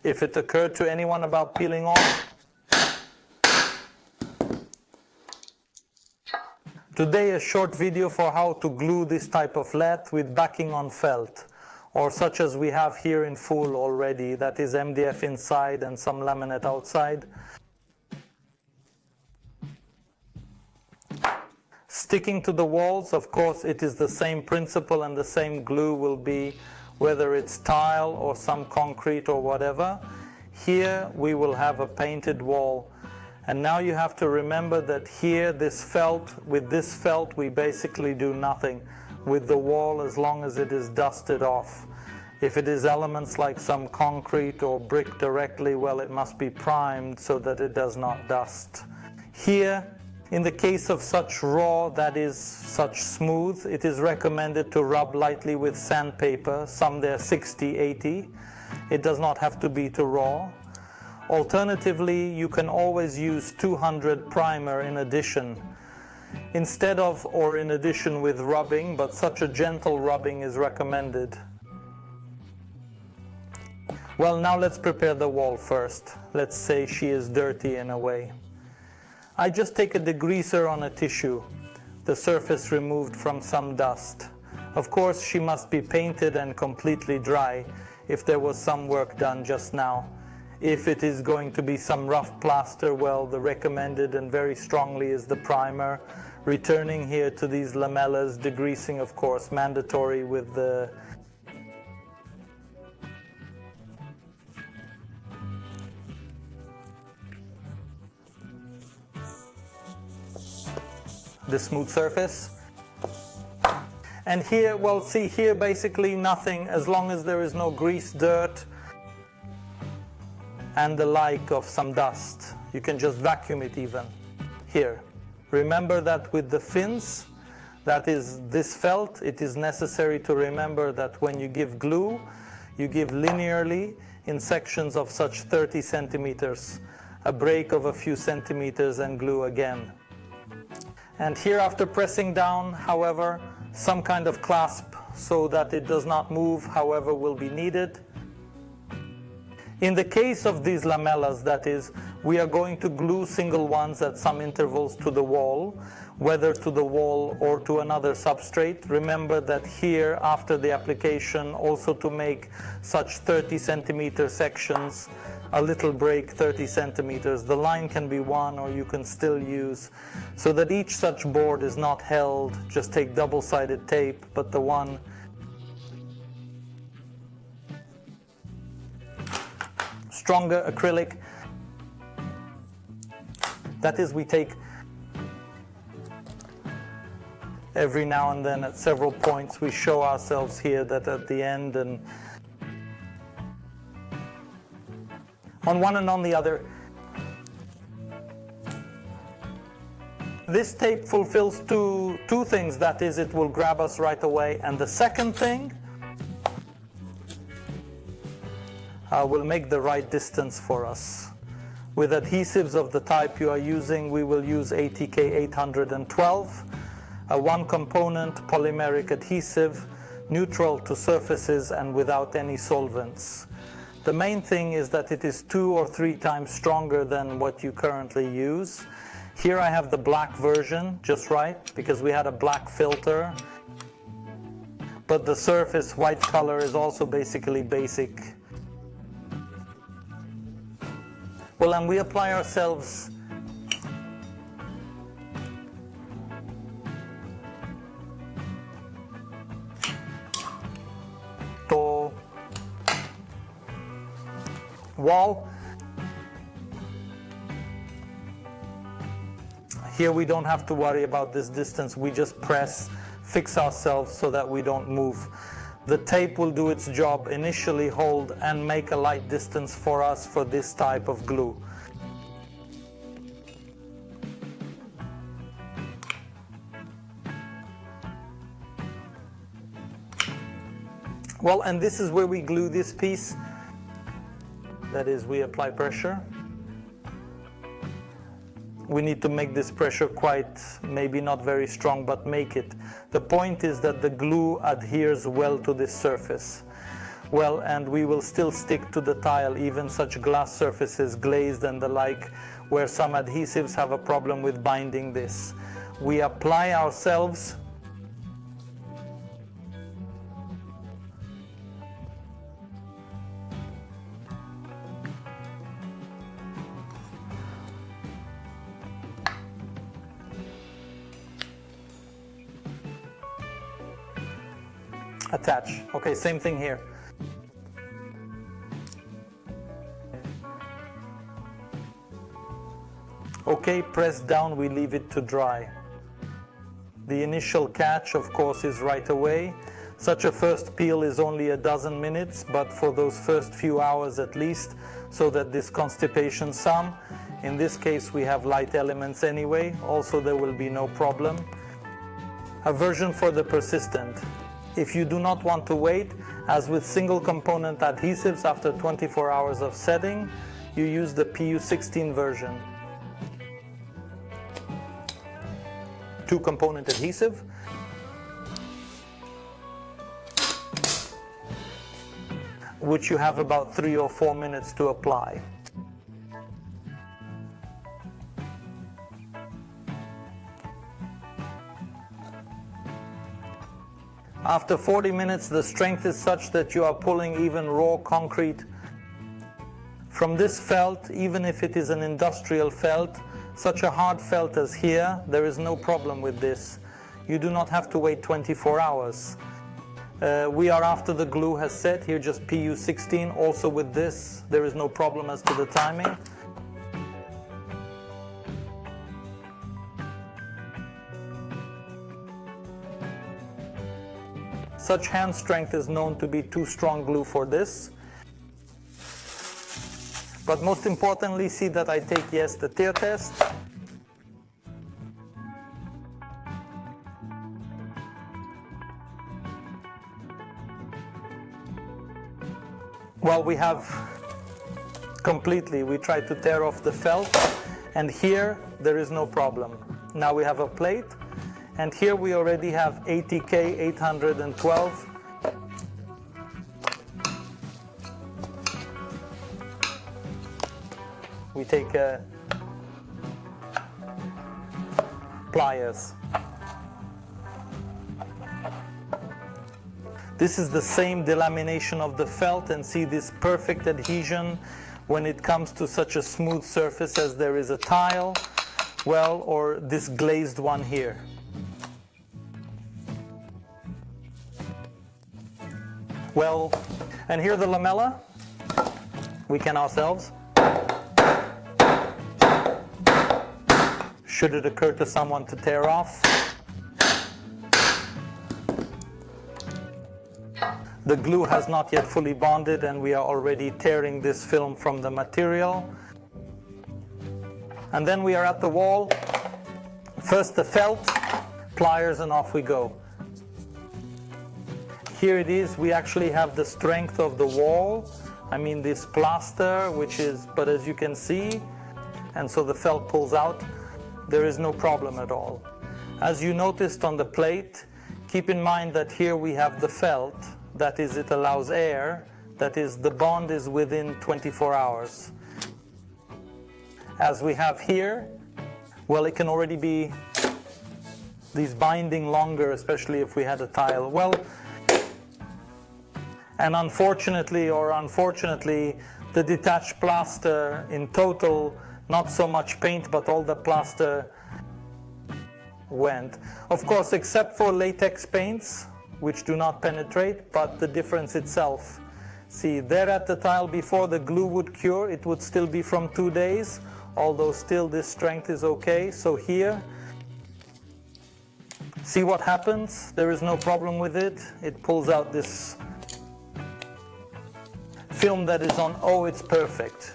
if it occurred to anyone about peeling off. Today a short video for how to glue this type of lath with backing on felt, or such as we have here in full already, that is MDF inside and some laminate outside. Sticking to the walls, of course, it is the same principle and the same glue will be whether it's tile or some concrete or whatever. Here we will have a painted wall. And now you have to remember that here with this felt we basically do nothing with the wall as long as it is dusted off. If it is elements like some concrete or brick directly, well, it must be primed so that it does not dust. Here, in the case of such raw, that is such smooth, it is recommended to rub lightly with sandpaper, some there 60, 80. It does not have to be too raw. Alternatively, you can always use 200 primer in addition. Instead of or in addition with rubbing, but such a gentle rubbing is recommended. Well, now let's prepare the wall first. Let's say she is dirty in a way. I just take a degreaser on a tissue, the surface removed from some dust. Of course, she must be painted and completely dry if there was some work done just now. If it is going to be some rough plaster, well, the recommended and very strongly is the primer. Returning here to these lamellas, degreasing of course mandatory with the smooth surface. And here, well, see here basically nothing, as long as there is no grease, dirt and the like of some dust. You can just vacuum it even. Here, remember that with the fins, that is this felt, it is necessary to remember that when you give glue, you give linearly in sections of such 30 centimeters, a break of a few centimeters and glue again. And here, after pressing down, however, some kind of clasp so that it does not move, however, will be needed. In the case of these lamellas, that is, we are going to glue single ones at some intervals to the wall, whether to the wall or to another substrate. Remember that here, after the application, also to make such 30 centimeter sections, a little break 30 centimeters. The line can be one, or you can still use, so that each such board is not held. Just take double-sided tape, but the one stronger acrylic. That is, we take every now and then at several points, we show ourselves here that at the end and on one and on the other. This tape fulfills two things, that is, it will grab us right away, and the second thing will make the right distance for us. With adhesives of the type you are using, we will use ATK 812, a one component polymeric adhesive, neutral to surfaces and without any solvents. The main thing is that it is 2 or 3 times stronger than what you currently use. Here I have the black version, just right, because we had a black filter. But the surface white color is also basically basic. Well, and we apply ourselves to wall. Here we don't have to worry about this distance, we just press, fix ourselves so that we don't move. The tape will do its job, initially hold and make a light distance for us for this type of glue. Well, and this is where we glue this piece. That is, we apply pressure. We need to make this pressure quite, maybe not very strong, but make it. The point is that the glue adheres well to this surface. Well, and we will still stick to the tile, even such glass surfaces, glazed and the like, where some adhesives have a problem with binding this. We apply ourselves attach. Okay, same thing here. Okay, press down, we leave it to dry. The initial catch, of course, is right away. Such a first peel is only a dozen minutes, but for those first few hours at least, so that this constipation some, in this case we have light elements anyway, also there will be no problem. Aversion for the persistent. If you do not want to wait, as with single component adhesives, after 24 hours of setting, you use the PU16 version. 2-component adhesive. Which you have about 3 or 4 minutes to apply. After 40 minutes, the strength is such that you are pulling even raw concrete. From this felt, even if it is an industrial felt, such a hard felt as here, there is no problem with this. You do not have to wait 24 hours. We are after the glue has set, here just PU16. Also with this, there is no problem as to the timing. Such hand strength is known to be too strong glue for this. But most importantly, see that I take, yes, the tear test. Well, we have completely, we try to tear off the felt, and here there is no problem. Now we have a plate, and here we already have ATK 812. We take pliers. This is the same delamination of the felt, and see this perfect adhesion when it comes to such a smooth surface as there is a tile, well, or this glazed one here. Well, and here the lamella, we can ourselves. Should it occur to someone to tear off. The glue has not yet fully bonded, and we are already tearing this film from the material. And then we are at the wall. First the felt, pliers, and off we go. Here it is, we actually have the strength of the wall. I mean this plaster, which is, but as you can see, and so the felt pulls out. There is no problem at all. As you noticed on the plate, keep in mind that here we have the felt, that is, it allows air, that is, the bond is within 24 hours. As we have here, well, it can already be these binding longer, especially if we had a tile. Well, and unfortunately, the detached plaster in total, not so much paint, but all the plaster went. Of course, except for latex paints, which do not penetrate, but the difference itself. See, there at the tile before the glue would cure, it would still be from 2 days, although still this strength is okay. So here, see what happens? There is no problem with it. It pulls out this film that is on, oh, it's perfect.